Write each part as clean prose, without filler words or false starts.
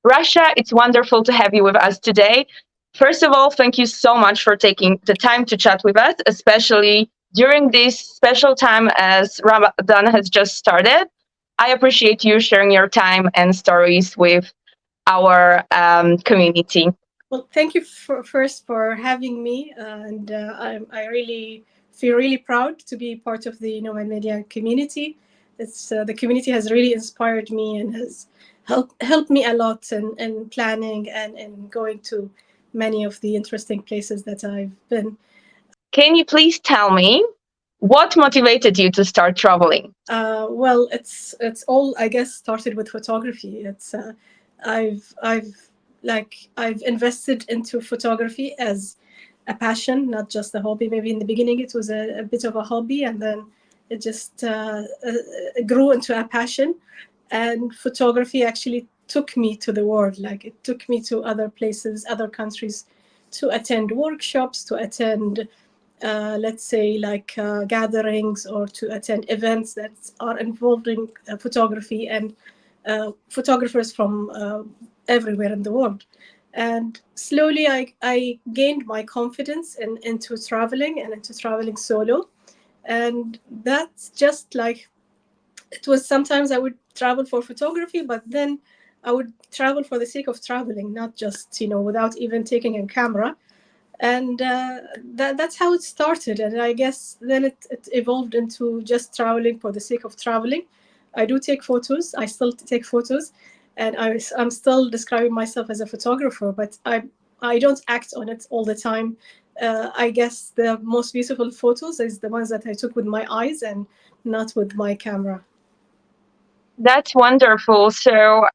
Rasha, it's wonderful to have you with us today. First of all, thank you so much for taking the time to chat with us, especially during this special time as Ramadan has just started. I appreciate you sharing your time and stories with our community. Well, thank you first for having me, and I really feel really proud to be part of the Nomad Media community. It's the community has really inspired me and has helped me a lot in planning and going to many of the interesting places that I've been. Can you please tell me what motivated you to start traveling? Well, it's all I guess started with photography. It's I've invested into photography as a passion, not just a hobby. Maybe in the beginning it was a bit of a hobby, and then it just grew into a passion. And photography actually took me to the world. Like it took me to other places, other countries, to attend workshops, to attend let's say like gatherings or to attend events that are involving photography and photographers from everywhere in the world. And slowly I gained my confidence into traveling and into traveling solo. And that's just like it was. Sometimes I would travel for photography, but then I would travel for the sake of traveling, not just, without even taking a camera. And that's how it started. And I guess then it evolved into just traveling for the sake of traveling. I do take photos. I still take photos, and I'm still describing myself as a photographer, but I don't act on it all the time. I guess the most beautiful photos is the ones that I took with my eyes and not with my camera. That's wonderful. So,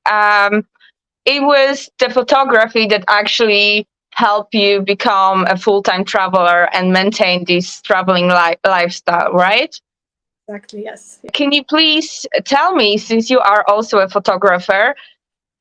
it was the photography that actually helped you become a full-time traveler and maintain this traveling lifestyle, right? Exactly. Yes. Can you please tell me, since you are also a photographer,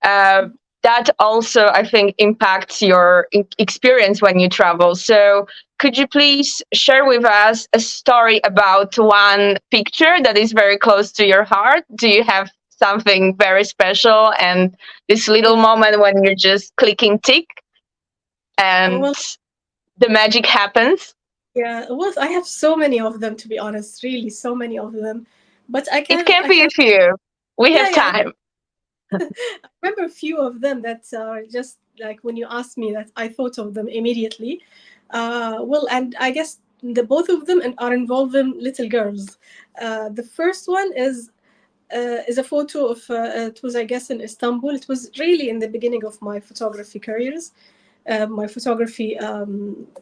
uh, that also I think impacts your experience when you travel. So could you please share with us a story about one picture that is very close to your heart? Do you have something very special and this little Yeah. moment when you're just clicking tick and Well, the magic happens? yeah. Well, I have so many of them, to be honest. Really, so many of them. But I It can can I be a can few. We yeah, have yeah. time. I remember a few of them that are just like when you asked me that I thought of them immediately. Well, and I guess the both of them are involving little girls. The first one is a photo of it was, I guess, in Istanbul. It was really in the beginning of my photography careers, my photography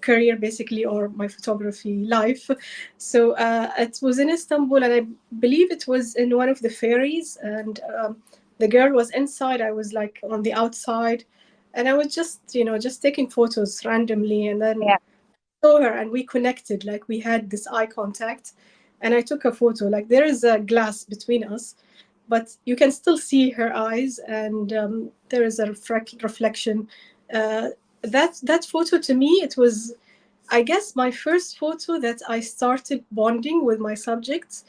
career basically, or my photography life. So it was in Istanbul, and I believe it was in one of the ferries, and the girl was inside. I was like on the outside, and I was just just taking photos randomly, and then Yeah. saw her and we connected, like we had this eye contact, and I took a photo. Like there is a glass between us, but you can still see her eyes, and there is a reflection. That photo, to me, it was, I guess, my first photo that I started bonding with my subjects.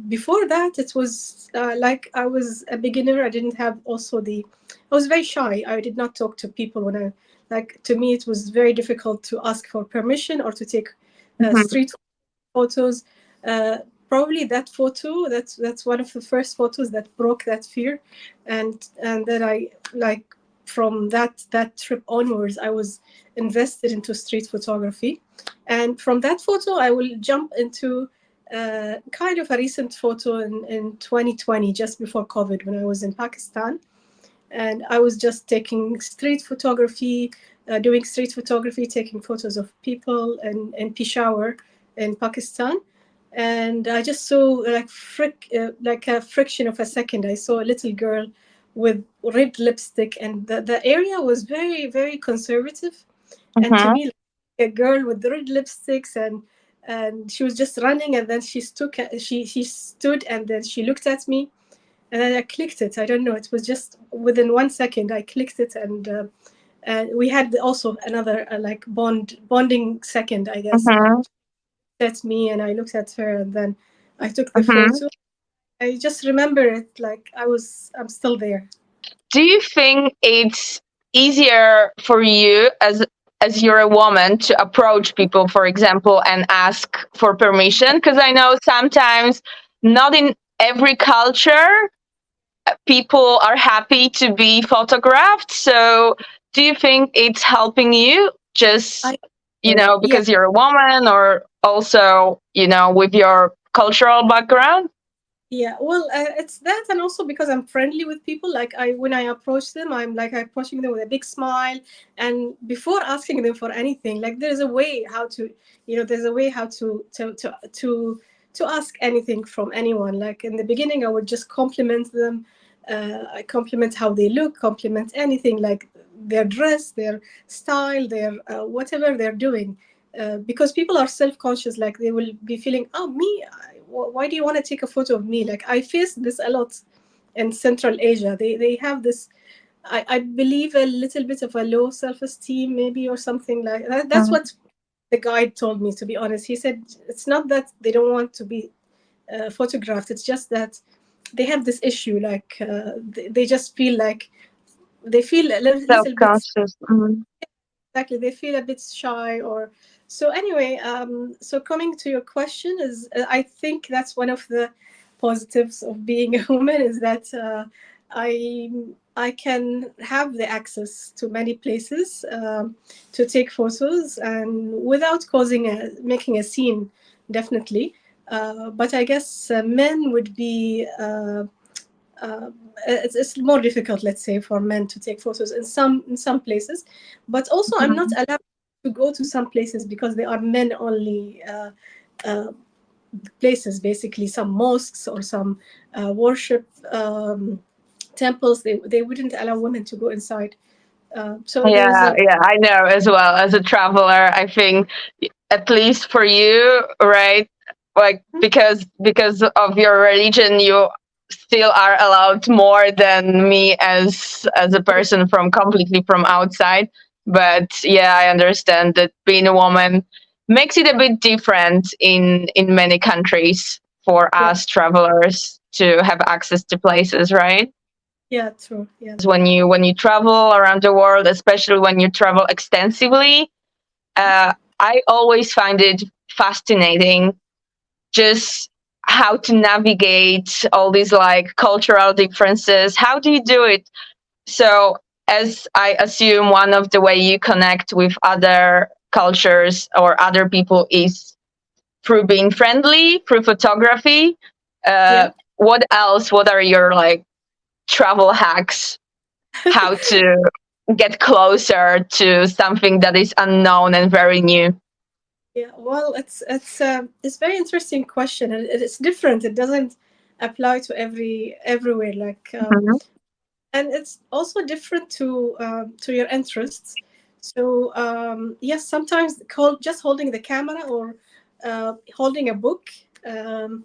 Before that, it was like I was a beginner. I didn't have also the. I was very shy. I did not talk to people when I, like, to me it was very difficult to ask for permission or to take Mhm. street photos. Uh, Probably that photo. That's one of the first photos that broke that fear, and then I like from that trip onwards, I was invested into street photography. And from that photo, I will jump into kind of a recent photo in 2020, just before COVID, when I was in Pakistan. And I was just taking street photography, doing street photography, taking photos of people in Peshawar in Pakistan. And I just saw like a friction of a second. I saw a little girl with red lipstick, and the area was very, very conservative. And to Mhm. me, like, a girl with the red lipsticks, and she was just running, and then she stood, and then she looked at me, and then I clicked it. I don't know. It was just within 1 second I clicked it, and we had also another like bonding second, I guess. Mhm. That's me, and I looked at her, and then I took the Mhm. photo. I just remember it like I'm still there. do you think it's easier for you as you're a woman to approach people, for example, and ask for permission? Because I know sometimes not in every culture people are happy to be photographed. So do you think it's helping you just, I Yeah. because you're a woman, or also, with your cultural background? Yeah, well, it's that, and also because I'm friendly with people. Like when I approach them, I'm like approaching them with a big smile, and before asking them for anything, like there's a way how to, there's a way how to ask anything from anyone. Like in the beginning, I would just compliment them. I compliment how they look, compliment anything like their dress, their style, their whatever they're doing. Because people are self-conscious, like they will be feeling, oh, me, why do you want to take a photo of me? Like I face this a lot in Central Asia. They have this, I believe, a little bit of a low self-esteem, maybe, or something like that. That's Mhm. what the guide told me, to be honest. He said it's not that they don't want to be photographed, it's just that they have this issue, like they just feel like they feel a little bit. Self-conscious. Mhm. Exactly, they feel a bit shy. Or so anyway, so coming to your question is, I think that's one of the positives of being a woman, is that i I can have the access to many places, to take photos, and without making a scene, definitely. But I guess men would be it's more difficult, let's say, for men to take photos in some places. But also, I'm not Mhm. allowed to go to some places because they are men only uh, places. Basically, some mosques or some worship temples, they wouldn't allow women to go inside. So there's Yeah, a yeah, I know as well. As a traveler, I think at least for you, right? Like because of your religion, you still are allowed more than me as a person from completely from outside. But yeah, I understand that being a woman makes it a bit different in many countries for yeah, us travelers to have access to places, right? yeah, true, yeah, When you travel around the world, especially when you travel extensively, I always find it fascinating just how to navigate all these like cultural differences. How do you do it? So, as I assume, one of the way you connect with other cultures or other people is through being friendly, through photography. yeah. What else? What are your like travel hacks? How to get closer to something that is unknown and very new? Yeah, well, it's very interesting question, and it's different. It doesn't apply to everywhere. Like Mhm. and it's also different to your interests. So yes, sometimes just holding the camera or holding a book, um,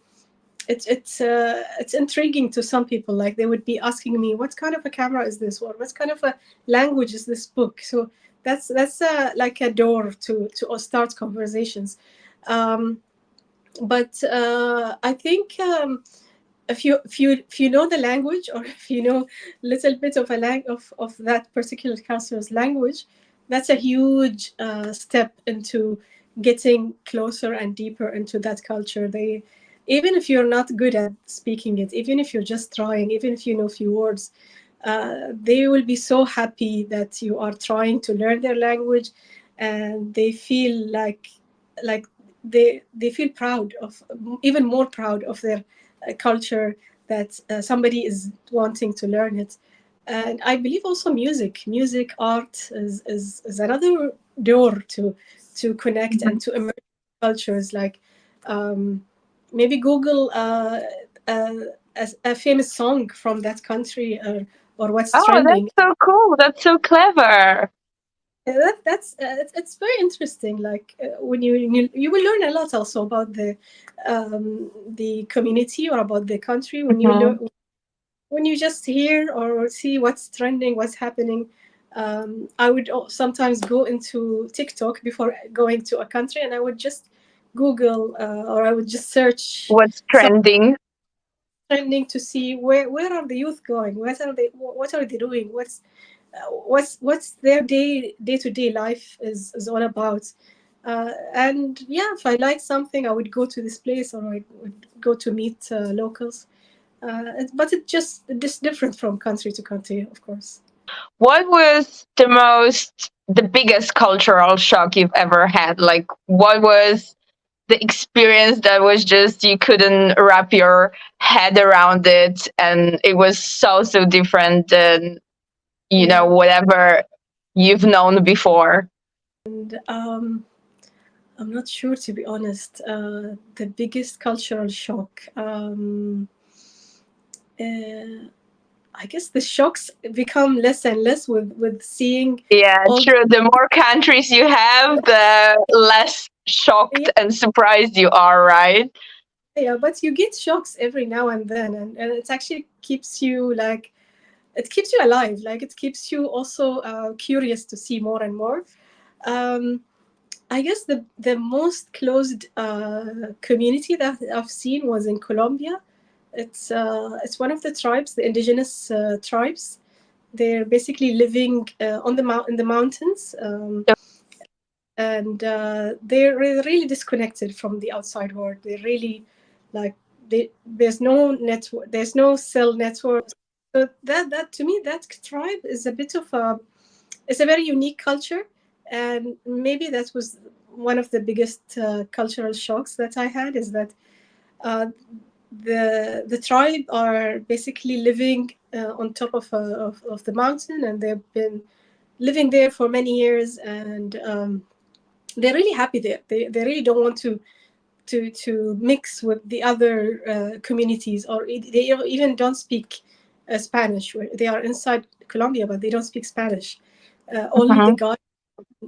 it's intriguing to some people. Like they would be asking me, what kind of a camera is this, or what kind of a language is this book? So that's like a door to start conversations. um, but I think if you know the language, or if you know a little bit of of that particular culture's language, that's a huge step into getting closer and deeper into that culture. They, even if you're not good at speaking it, even if you're just trying, even if you know a few words, they will be so happy that you are trying to learn their language, and they feel like they feel proud of, even more proud of their culture, that somebody is wanting to learn it. And I believe also music, art is another door to connect Mhm. and to emerge cultures. Like um, maybe Google uh, a famous song from that country, or what's Oh, trending. that's so cool. That's so clever. It's very interesting. Like when you will learn a lot also about the community, or about the country, when you Mhm. learn, when you just hear or see what's trending, what's happening. I would sometimes go into TikTok before going to a country, and I would just Google, or I would just search What's some trending? trending to see where are the youth going, what are they doing, what's their day-to-day life is all about. And yeah, if I like something, I would go to this place, or I would go to meet locals. But it's just different from country to country, of course. What was the biggest cultural shock you've ever had? Like, what was the experience that was just you couldn't wrap your head around it, and it was so different than Yeah. whatever you've known before? And I'm not sure, to be honest. The biggest cultural shock. Uh, I guess the shocks become less and less with seeing Yeah, all the, true. The more countries you have, the less yeah, shocked and surprised you are, right? yeah, but you get shocks every now and then, and it actually keeps you like, it keeps you alive. Like, it keeps you also curious to see more and more. Um, I guess the most closed community that I've seen was in Colombia. It's one of the tribes, the indigenous tribes. They're basically living on in the mountains, and they're really disconnected from the outside world. They're really like, there's no network, there's no cell network. So that to me, that tribe is a bit of a, it's a very unique culture, and maybe that was one of the biggest cultural shocks that I had, is that uh, the tribe are basically living on top of the mountain, and they've been living there for many years, and they're really happy there. They really don't want to mix with the other communities, or they even don't speak Spanish. They are inside Colombia, but they don't speak Spanish. Only the Mhm. guide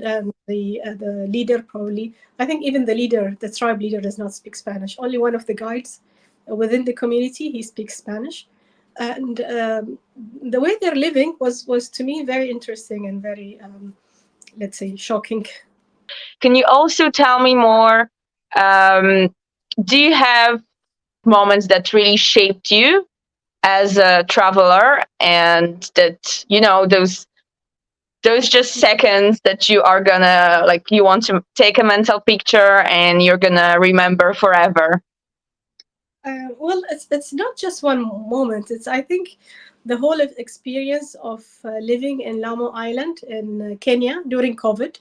and the leader, probably. I think even the tribe leader, does not speak Spanish. Only one of the guides within the community, he speaks Spanish. And the way they're living was to me very interesting and very, let's say, shocking. Can you also tell me more? Um, do you have moments that really shaped you as a traveler, and that those just seconds that you are gonna, like, you want to take a mental picture and you're gonna remember forever? Well, it's not just one moment. It's, I think, the whole experience of living in Lamu Island in Kenya during COVID.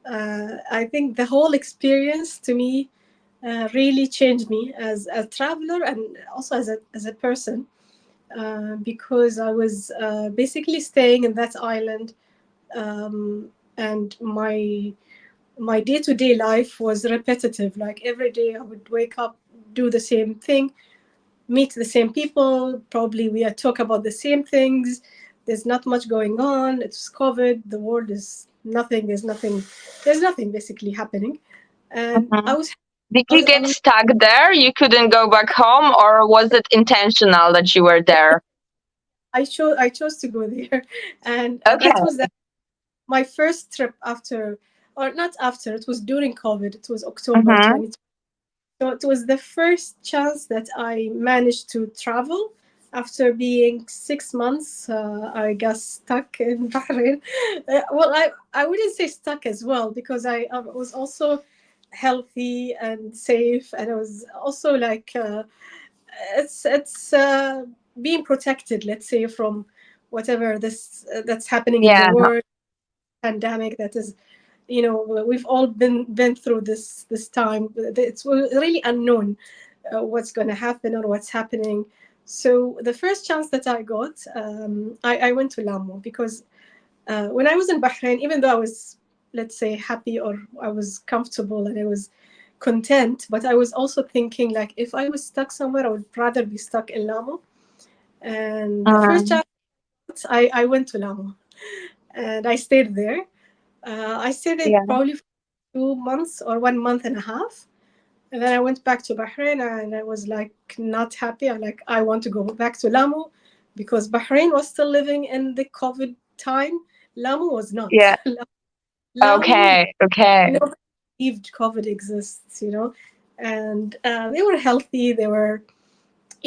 I think the whole experience to me really changed me as a traveler, and also as a person, because I was basically staying in that island, and my day-to-day life was repetitive. Like, every day I would wake up, do the same thing, meet the same people. Probably we talk about the same things. There's not much going on. It's COVID. The world is nothing. There's nothing basically happening. And I Mhm. was, Did I you was, I get was stuck there? You couldn't go back home, or was it intentional that you were there? I chose to go there, and Okay. that was my first trip after, or not after. It was during COVID. It was October Mm-hmm. 2020. So it was the first chance that I managed to travel after being 6 months, I guess, stuck in Bahrain. Well, I wouldn't say stuck as well, because I was also healthy and safe, and I was also like, it's being protected, let's say, from whatever this that's happening in the Yeah. world, pandemic that is, we've all been through this time. It's really unknown what's going to happen or what's happening. So the first chance that I got, I went to Lamu, because when I was in Bahrain, even though I was, let's say, happy, or I was comfortable and I was content, but I was also thinking, like, if I was stuck somewhere, I would rather be stuck in Lamu. And the first Mm. chance, I went to Lamu, and I stayed there. I stayed there Yeah. probably for 2 months or 1 month and a half. And then I went back to Bahrain, and I was like not happy. I'm like, I want to go back to Lamu, because Bahrain was still living in the COVID time. Lamu was not. Yeah. Lamu, Okay. Okay. nobody believed COVID exists, And they were healthy. They were,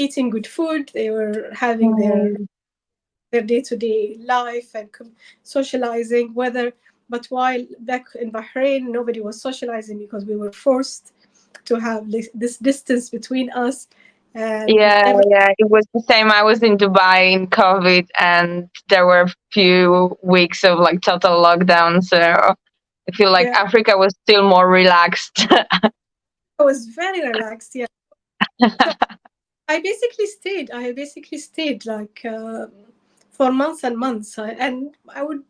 eating good food. They were having Mm. their day-to-day life and socializing. Whether But while back in Bahrain, nobody was socializing because we were forced to have this distance between us, and Yeah, every yeah, it was the same. I was in Dubai in COVID, and there were a few weeks of like total lockdown. So I feel like yeah, Africa was still more relaxed. I was very relaxed. Yeah, so I basically stayed like for months and months, and I would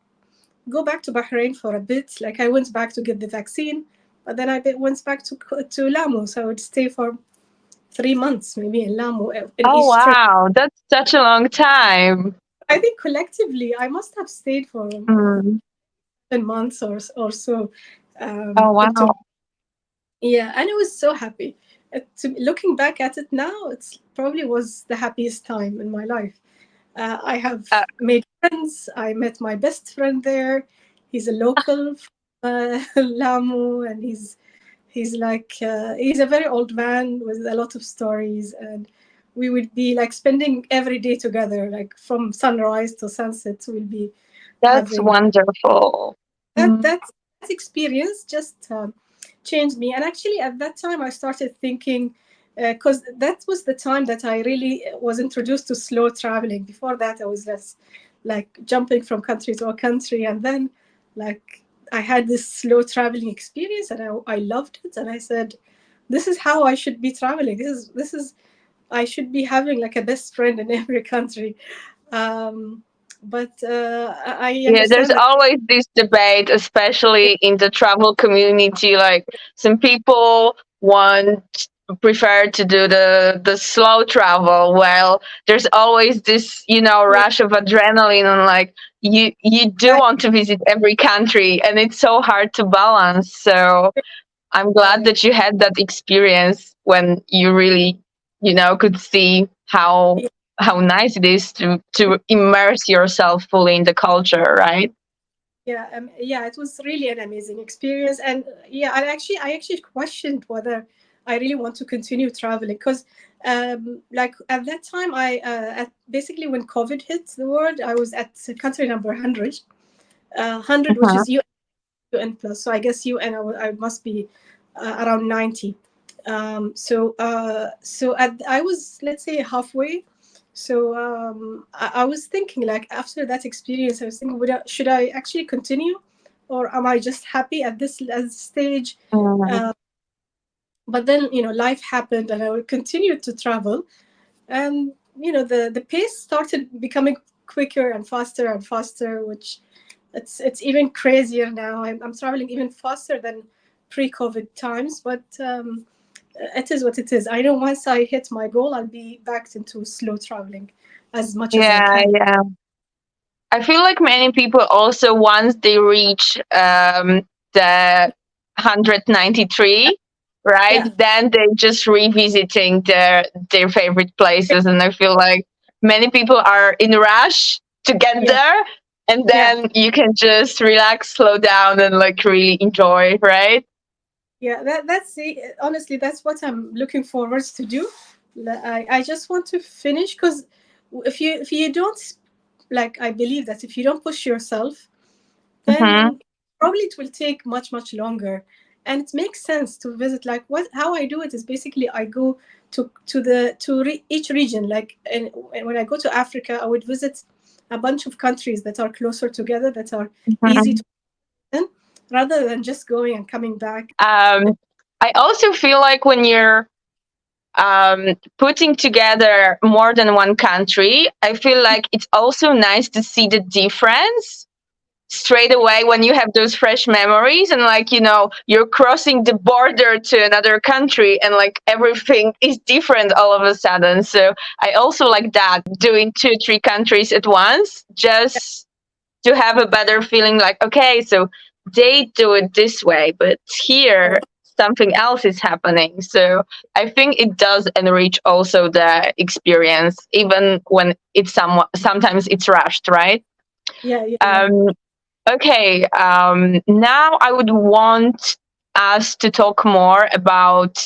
go back to Bahrain for a bit. Like I went back to get the vaccine, but then went back to Lamu. So I would stay for 3 months maybe in Lamu in Oh East. wow, that's such a long time. I think collectively I must have stayed for Mm. 10 months or so. Oh In total. wow. Yeah, and I was so happy. Looking back at it now, it's probably was the happiest time in my life. I have Uh, made friends. I met my best friend there. He's a local from Lamu, and he's a very old man with a lot of stories, and we would be like spending every day together, like from sunrise to sunset. We'll be that's having wonderful. that Mm. that that experience just changed me. And actually at that time I started thinking, because that was the time that I really was introduced to slow traveling. Before that I was less like jumping from country to a country, and then like I had this slow traveling experience, and I loved it, and I said, this is how I should be traveling. This is I should be having like a best friend in every country. um, but I Yeah, there's understand that. always this debate, especially in the travel community. Like some people prefer to do the slow travel. Well, there's always this, Yeah, rush of adrenaline, and like you do yeah, want to visit every country, and it's so hard to balance. So I'm glad yeah, that you had that experience when you really, could see how yeah, nice it is to immerse yourself fully in the culture, right? yeah. It was really an amazing experience, and yeah, I actually questioned whether I really want to continue traveling, because, like at that time, basically when COVID hit the world, I was at country number 100, 100, which Uh-huh. is UN plus. So I guess UN, I must be around 90. I was, let's say, halfway. So I was thinking, like, after that experience, I was thinking, should I actually continue, or am I just happy at this stage? Mm. Uh, but then, life happened, and I would continue to travel, and the pace started becoming quicker and faster, which it's even crazier now. I'm traveling even faster than pre-COVID times, but it is what it is. I know once I hit my goal, I'll be back into slow traveling as much as I Yeah, can. yeah. I feel like many people also, once they reach the 193, right? Yeah, Then they just revisiting their favorite yeah, places, and I feel like many people are in a rush to get yeah, there, and yeah, then you can just relax, slow down, and like really enjoy, right? yeah. Honestly, that's what I'm looking forward to do. I just want to finish, because if you don't, like, I believe that if you don't push yourself, Mm-hmm. then probably it will take much longer. And it makes sense to visit, like, what how I do it is basically I go each region, like, and when I go to Africa, I would visit a bunch of countries that are closer together, that are easy Mm-hmm. to in, rather than just going and coming back. I also feel like when you're putting together more than one country, I feel like it's also nice to see the difference straight away when you have those fresh memories, and like, you're crossing the border to another country, and like everything is different all of a sudden. So I also like that, doing 2 3 countries at once, just to have a better feeling, like, okay, so they do it this way, but Yeah, here something else is happening. So I think it does enrich also the experience, even when it's sometimes it's rushed, right? yeah, yeah, yeah. um, okay, now I would want us to talk more about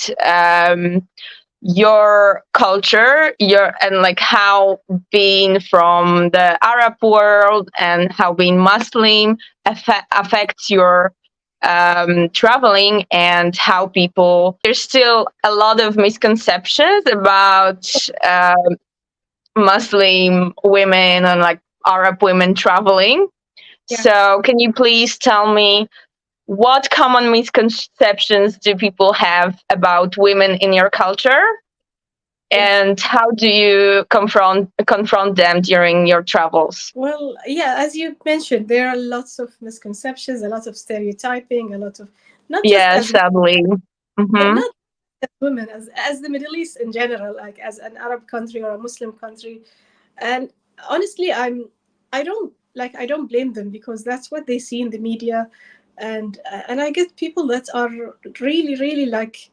your culture, your and like how being from the Arab world and how being Muslim affects your traveling, and how people, there's still a lot of misconceptions about Muslim women and like Arab women traveling. Yeah. So can you please tell me what common misconceptions do people have about women in your culture, Yeah. and how do you confront them during your travels? Well, yeah, as you mentioned, there are lots of misconceptions, a lot of stereotyping, a lot of not just Yes, as sadly. Mm-hmm. not as women, as the Middle East in general, like as an Arab country or a Muslim country. And honestly, I don't blame them because that's what they see in the media, and I get people that are really really like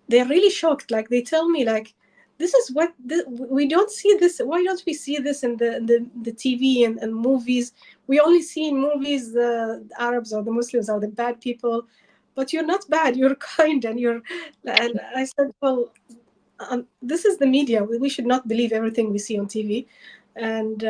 they're really shocked. Like they tell me like this is what we don't see this. Why don't we see this in the TV and movies? We only see in movies the Arabs or the Muslims are the bad people, but you're not bad. You're kind and you're. And I said, well, this is the media. We should not believe everything we see on TV. And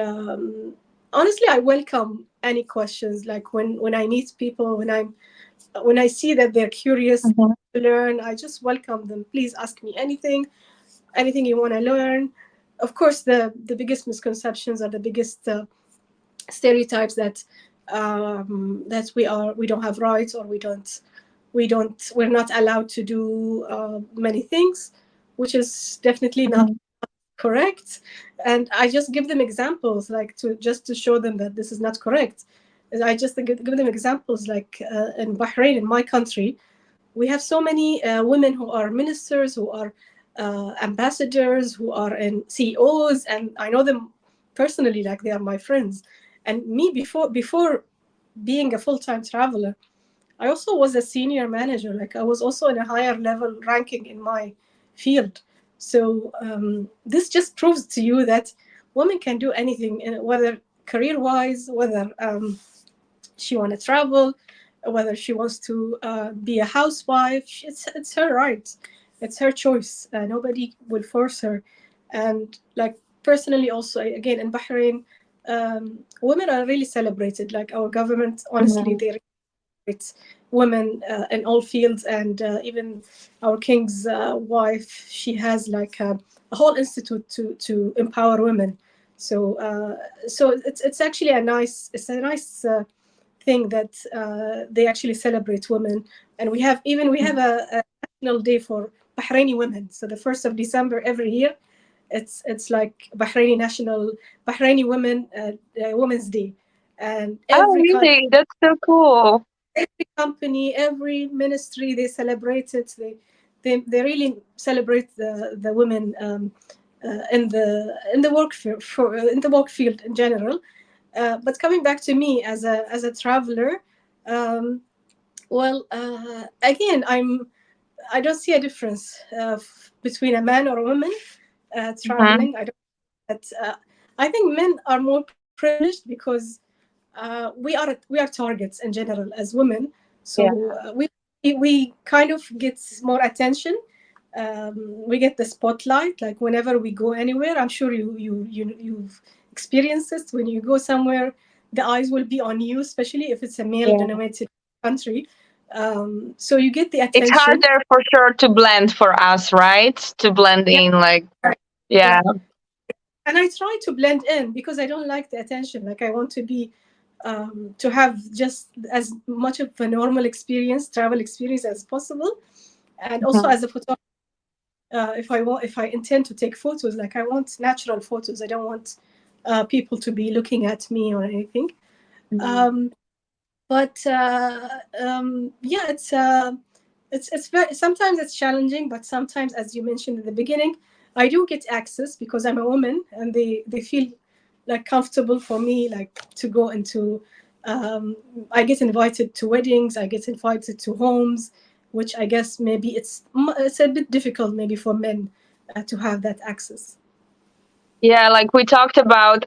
honestly, I welcome any questions. Like when I meet people, when I see that they're curious Mm-hmm. to learn, I just welcome them. Please ask me anything you want to learn. Of course, the biggest misconceptions are the biggest stereotypes that we don't have rights or we're not allowed to do many things, which is definitely not Mm-hmm. correct. And I just give them examples like to show them that this is not correct. And I just give them examples like in Bahrain, in my country, we have so many women who are ministers, who are ambassadors, who are in CEOs, and I know them personally, like they are my friends. And me, before being a full-time traveler, I also was a senior manager. Like I was also in a higher level ranking in my field. So this just proves to you that women can do anything, whether career-wise, whether she want to travel, whether she wants to be a housewife. It's her right. It's her choice. Nobody will force her. And like personally, also again in Bahrain, women are really celebrated. Like our government, honestly, Mm-hmm. they celebrate women in all fields, and even our king's wife, she has like a whole institute to empower women. So it's actually a nice thing that they actually celebrate women, and we have a national day for Bahraini women. So the 1st of December every year, it's like Bahraini Women's Day, and Oh, really? That's so cool. every company, every ministry, they celebrate it. They really celebrate the women in the work in the work field in general. But coming back to me as a traveler, um, well, again, I don't see a difference between a man or a woman Mm-hmm. traveling. That, I think men are more privileged because we are targets in general as women. Yeah. So we kind of get more attention. We get the spotlight. Like whenever we go anywhere, I'm sure you've experienced this. When you go somewhere, the eyes will be on you, especially if it's a Yeah. male-dominated country. So you get the It's attention. harder for sure to blend for us, right? To blend Yeah, in, like, yeah. yeah. And I try to blend in because I don't like the attention. Like I want to have just as much of a normal travel experience as possible. And also Mhm. as a photographer, if I intend to take photos, like I want natural photos. I don't want people to be looking at me or anything. Mhm. Um, but yeah, it's very, sometimes it's challenging, but sometimes, as you mentioned in the beginning, I do get access because I'm a woman, and they feel like comfortable for me, like to go into. I get invited to weddings. I get invited to homes, which I guess maybe it's a bit difficult maybe for men to have that access. Yeah, like we talked about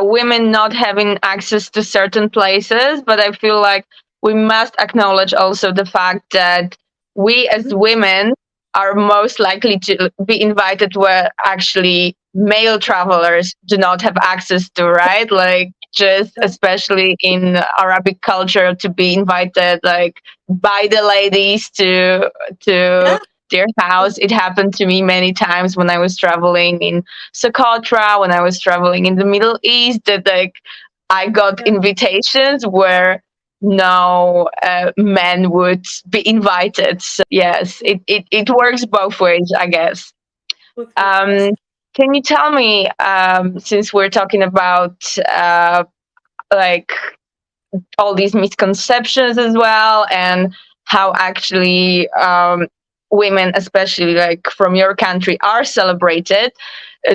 women not having access to certain places, but I feel like we must acknowledge also the fact that we as Mhm. women are most likely to be invited where actually male travelers do not have access to, right? Like just Yeah. especially in Arabic culture to be invited like by the ladies to Yeah. their house. It happened to me many times when I was traveling in Socotra, when I was traveling in the Middle East, that like I got Yeah. invitations where no men would be invited. So yes, it works both ways, I guess. Both ways, Um, yes. can you tell me, since we're talking about like all these misconceptions as well, and how actually women, especially like from your country, are celebrated.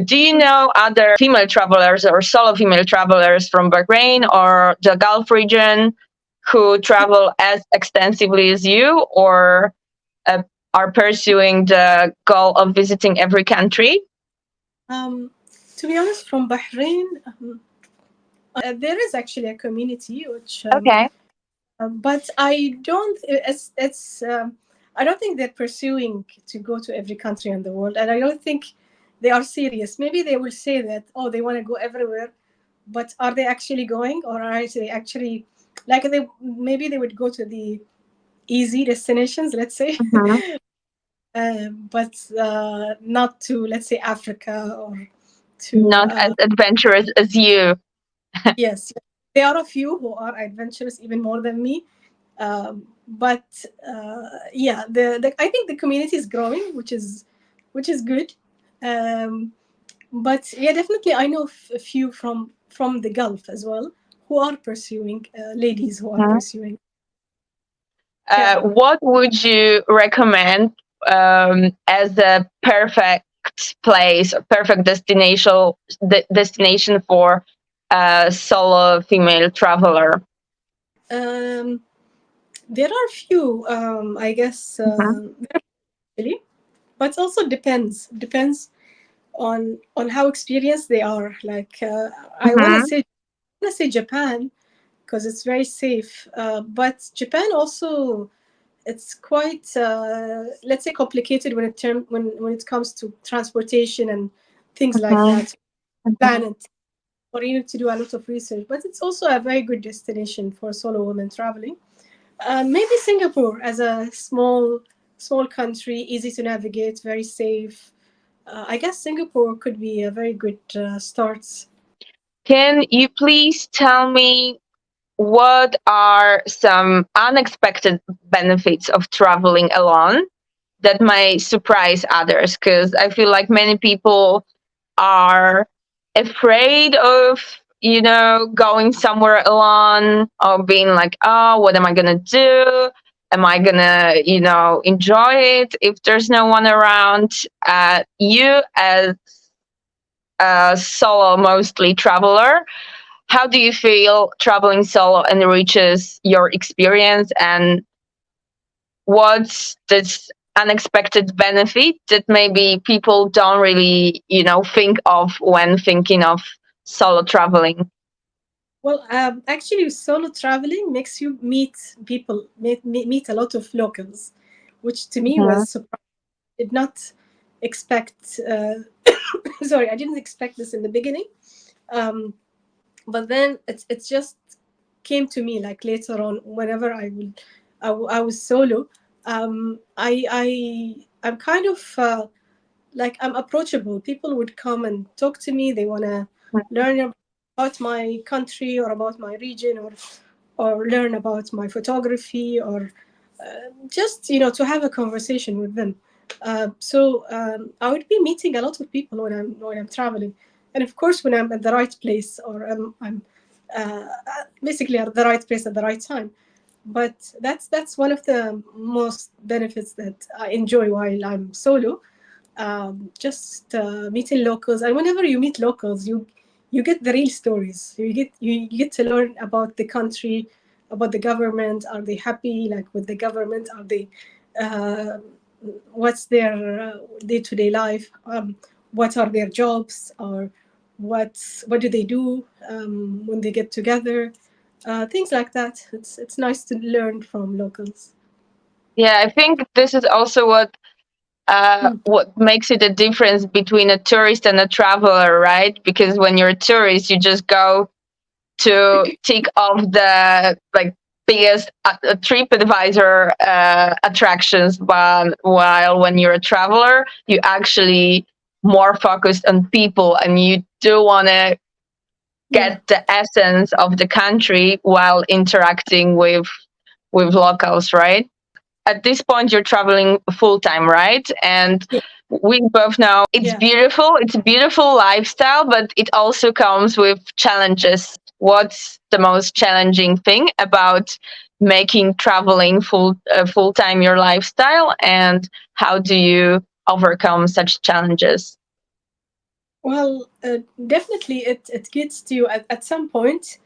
Do you Mhm. know other female travelers or solo female travelers from Bahrain or the Gulf region who travel as extensively as you, or uh, are pursuing the goal of visiting every country? Um, to be honest, from Bahrain, there is actually a community which Okay. but I don't. It's. I don't think they're pursuing to go to every country in the world, and I don't think they are serious. Maybe they will say that, oh, they want to go everywhere, but are they actually going, or are they actually like they? Maybe they would go to the easy destinations, let's say, Mhm. but not to, let's say, Africa or to. Not as adventurous as you. Yes, there are a few who are adventurous even more than me. But yeah, the I think the community is growing, which is good. Um, but yeah, definitely I know a few from the Gulf as well who are pursuing ladies who are Mhm. pursuing. Yeah. What would you recommend as a perfect place, a perfect destination for a solo female traveler? Um, there are few, I guess, Mhm. really, but also depends on how experienced they are. Like I want to Mhm. say Japan because it's very safe. But Japan also, it's quite let's say complicated when it comes to transportation and things like Mhm. that. Mhm. Plan it, or you need to do a lot of research. But it's also a very good destination for solo women traveling. Maybe Singapore as a small country, easy to navigate, very safe. I guess Singapore could be a very good start. Can you please tell me what are some unexpected benefits of traveling alone that may surprise others? Because I feel like many people are afraid of, going somewhere alone or being like, oh, what am I going to do? Am I going to, enjoy it if there's no one around? You, as a solo, mostly traveler, how do you feel traveling solo enriches your experience, and what's this unexpected benefit that maybe people don't really, think of when thinking of solo traveling? Well, actually, solo traveling makes you meet people, meet a lot of locals, which to me Mhm. was surprising. Did not expect. Sorry, I didn't expect this in the beginning. Um, but then it's just came to me like later on whenever I was solo. I'm kind of like I'm approachable. People would come and talk to me. They want to learn about my country or about my region, or learn about my photography, or just to have a conversation with them. So I would be meeting a lot of people when I'm traveling, and of course when I'm at the right place, or I'm uh, basically at the right place at the right time. But that's one of the most benefits that I enjoy while I'm solo. Just meeting locals, and whenever you meet locals, you get the real stories. You get to learn about the country, about the government. Are they happy like with the government? Are they uh, what's their day-to-day life? What are their jobs, or what do they do when they get together? Things like that. It's nice to learn from locals. Yeah, I think this is also what what makes it a difference between a tourist and a traveler, right? Because when you're a tourist, you just go to tick off the like biggest TripAdvisor attractions, but while when you're a traveler, you actually more focused on people, and you do want to Yeah. get the essence of the country while interacting with locals, right? At this point you're traveling full time, right? And Yeah. we both know it's Yeah. beautiful. It's a beautiful lifestyle, but it also comes with challenges. What's the most challenging thing about making traveling full time your lifestyle, and how do you overcome such challenges? Well, definitely it gets to you at some point.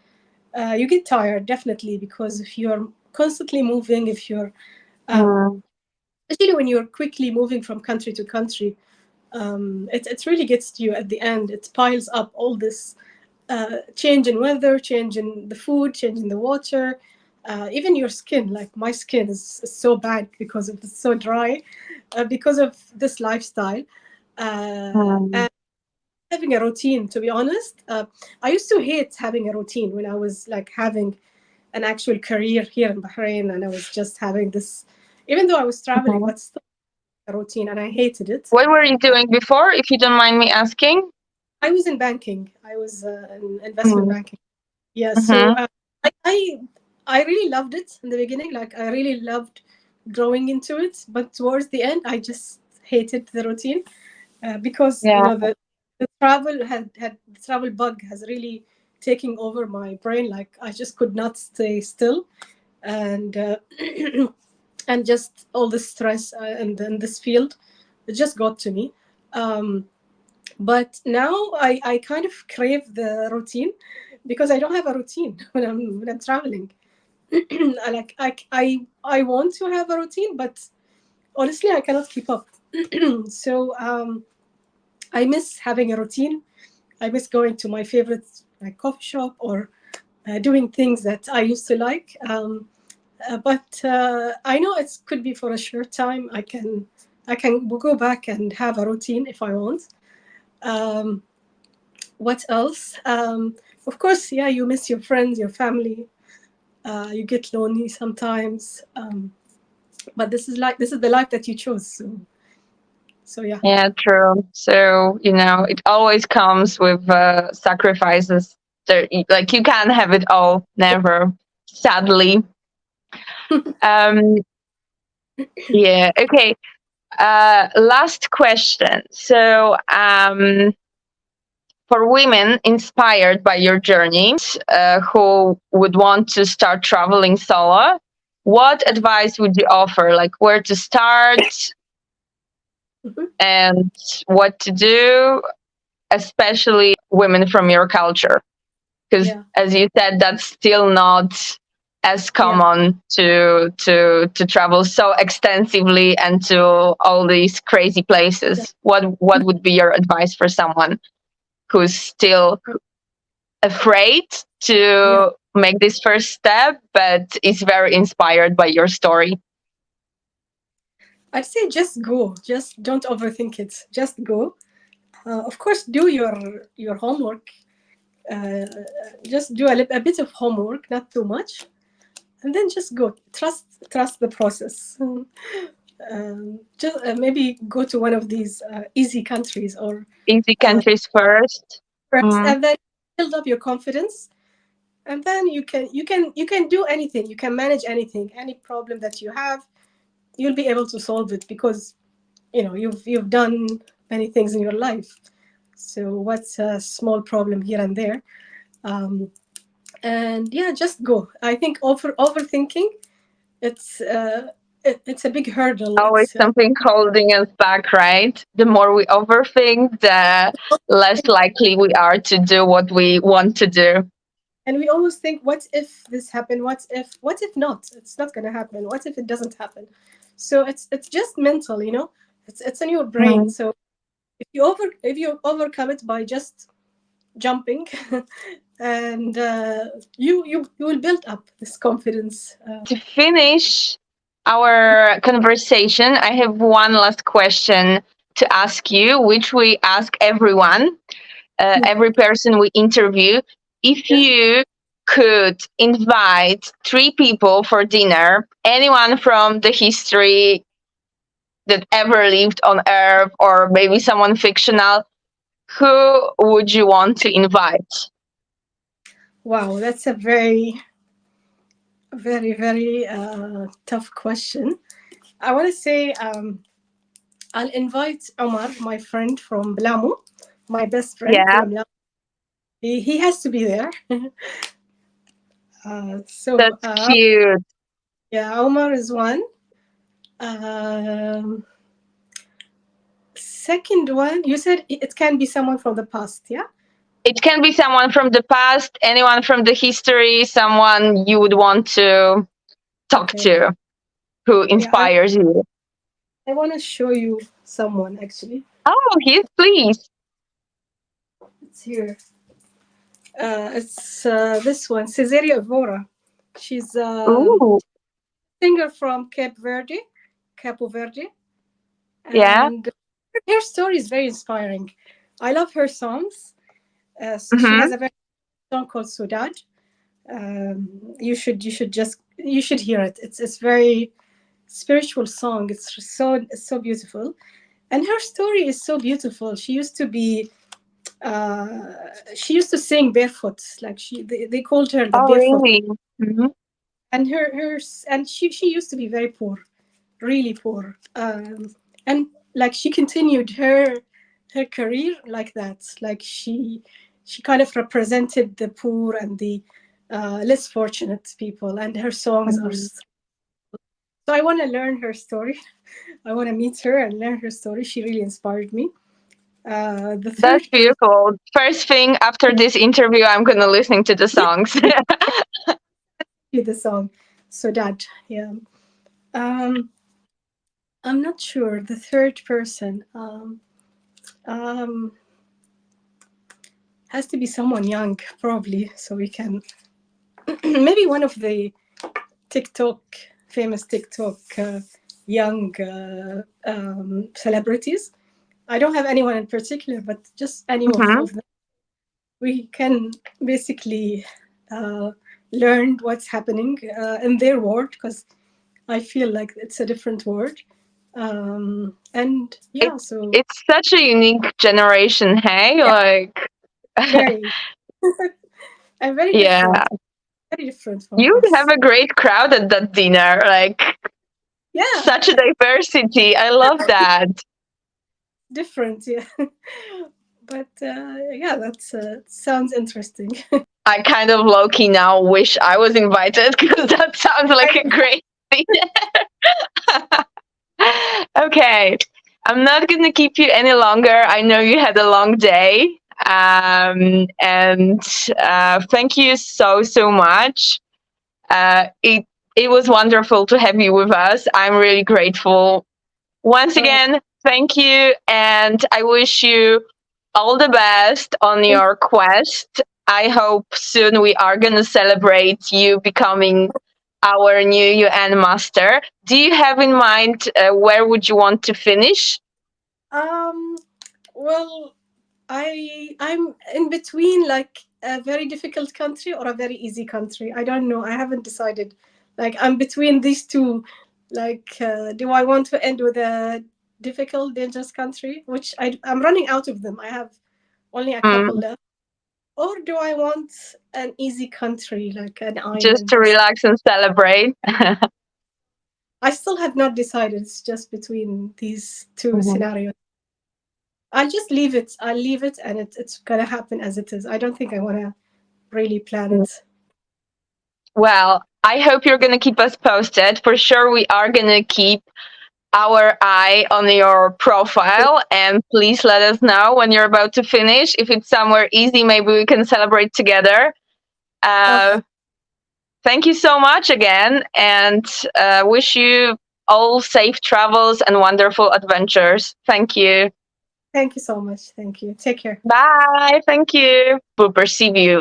You get tired, definitely, because if you're constantly moving, if you're Mm, especially when you're quickly moving from country to country, it really gets to you at the end. It piles up all this change in weather, change in the food, change in the water, even your skin. Like my skin is so bad because of it's so dry, because of this lifestyle. mm, And having a routine, to be honest, I used to hate having a routine when I was like having an actual career here in Bahrain, and I was just having this, even though I was traveling, mhm. but still a routine, and I hated it. What were you doing before, if you don't mind me asking? I was in banking. I was in investment Mm, banking. Yeah, so mhm. I really loved it in the beginning. Like I really loved growing into it, but towards the end, I just hated the routine because Yeah. the travel had the travel bug has really taken over my brain. Like I just could not stay still, and and just all the stress and in this field, it just got to me. Um, but now I kind of crave the routine because I don't have a routine when I'm traveling. I want to have a routine, but honestly, I cannot keep up. So I miss having a routine. I miss going to my favorite like coffee shop or doing things that I used to like. But I know it could be for a short time. I can go back and have a routine if I want. Um, what else? Of course, yeah, you miss your friends, your family. You get lonely sometimes. But this is the life that you chose. So yeah. Yeah, true. So, it always comes with sacrifices. Like you can't have it all, never, sadly. Um, yeah, okay. Last question. So, for women inspired by your journey, who would want to start traveling solo, what advice would you offer? Like where to start Mhm. and what to do, especially women from your culture? Because Yeah, as you said, that's still not as yeah, common to travel so extensively and to all these crazy yeah, places. What would be your advice for someone who's still afraid yeah. to make this first step but is very inspired by your story? I'd say just go. Just don't overthink it. Just go. Of course, do your homework. Uh, just do a bit of homework, not too much, and then just go. Trust the process. Just maybe go to one of these easy countries or Easy uh, countries first. first, Mm, and then build up your confidence, and then you can do anything. You can manage anything, any problem that you have. You'll be able to solve it because you've done many things in your life. So what's a small problem here and there? Um, and yeah, just go. I think overthinking it's it's a big hurdle. always It's something holding us back, right? The more we overthink, the less likely we are to do what we want to do. and we always think, what if this happened? What if not? It's not gonna happen. What if it doesn't happen? So it's just mental, It's in your brain. Mm. So if you overcome it by just jumping, and you will build up this confidence. To finish, our conversation, I have one last question to ask you, which we ask everyone, Yeah. every person we interview. If Yeah. you could invite three people for dinner, anyone from the history that ever lived on Earth, or maybe someone fictional, who would you want to invite? Wow, that's a very, very, very tough question. I want to say I'll invite Omar, my friend from Blamu, my best friend Yeah, from Blamu. He has to be there. So, that's cute. yeah, Omar is one. Um, Second one, you said it can be someone from the past, yeah? It can be someone from the past, anyone from the history, someone you would want to talk Okay. to, who Yeah, inspires you. I want to show you someone actually. Oh, yes, please. It's here. It's this one, Cesaria Evora. She's a Ooh, singer from Capo Verde, yeah. and her story is very inspiring. I love her songs. She Mm-hmm. has a very song called Sudad. You should hear it. It's very spiritual song. It's so beautiful, and her story is so beautiful. She used to sing barefoot, like they called her the Oh, barefoot, really? Mm-hmm. and she used to be very poor, really poor, and like she continued her career like that. Like she kind of represented the poor and the less fortunate people, and her songs are. Mm-hmm. So I want to learn her story. I want to meet her and learn her story. She really inspired me. The That's third person, beautiful. First thing after this interview, I'm gonna listen to the yeah, songs. the song. So that, yeah. Um, I'm not sure. The third person um, has to be someone young, probably, so we can maybe one of the TikTok famous TikTok young celebrities. I don't have anyone in particular, but just any Mm-hmm. of them. We can basically uh, learn what's happening in their world because I feel like it's a different world. And yeah, It's so it's such a unique generation, hey? yeah, Like, very and yeah, very different from you would have us. a great crowd at that dinner. Like, Yeah, such a diversity. I love that. different. Yeah, but yeah, that's sounds interesting. I kind of low key now wish I was invited because that sounds like I a great thing. Okay, I'm not gonna keep you any longer. I know you had a long day. And thank you so much. It was wonderful to have you with us. I'm really grateful. Once oh, again, thank you, and I wish you all the best on thank your quest. I hope soon we are going to celebrate you becoming our new UN master. Do you have in mind where would you want to finish? um, well, I'm in between like a very difficult country or a very easy country. I don't know. I haven't decided. Like I'm between these two. Like, do I want to end with a difficult, dangerous country, which I'm running out of them. I have only a couple Mm, left, or do I want an easy country like an just island to or something? relax and celebrate. I still have not decided. It's just between these two Mhm. scenarios. I'll just leave it. I'll leave it, and it's gonna happen as it is. I don't think I want to really plan it. Well, I hope you're going to keep us posted. For sure, we are going to keep our eye on your profile, and please let us know when you're about to finish. If it's somewhere easy, maybe we can celebrate together. Oh, Uh, Thank you so much again, and wish you all safe travels and wonderful adventures. Thank you. thank you so much. Thank you. Take care. Bye. Thank you. We'll perceive you.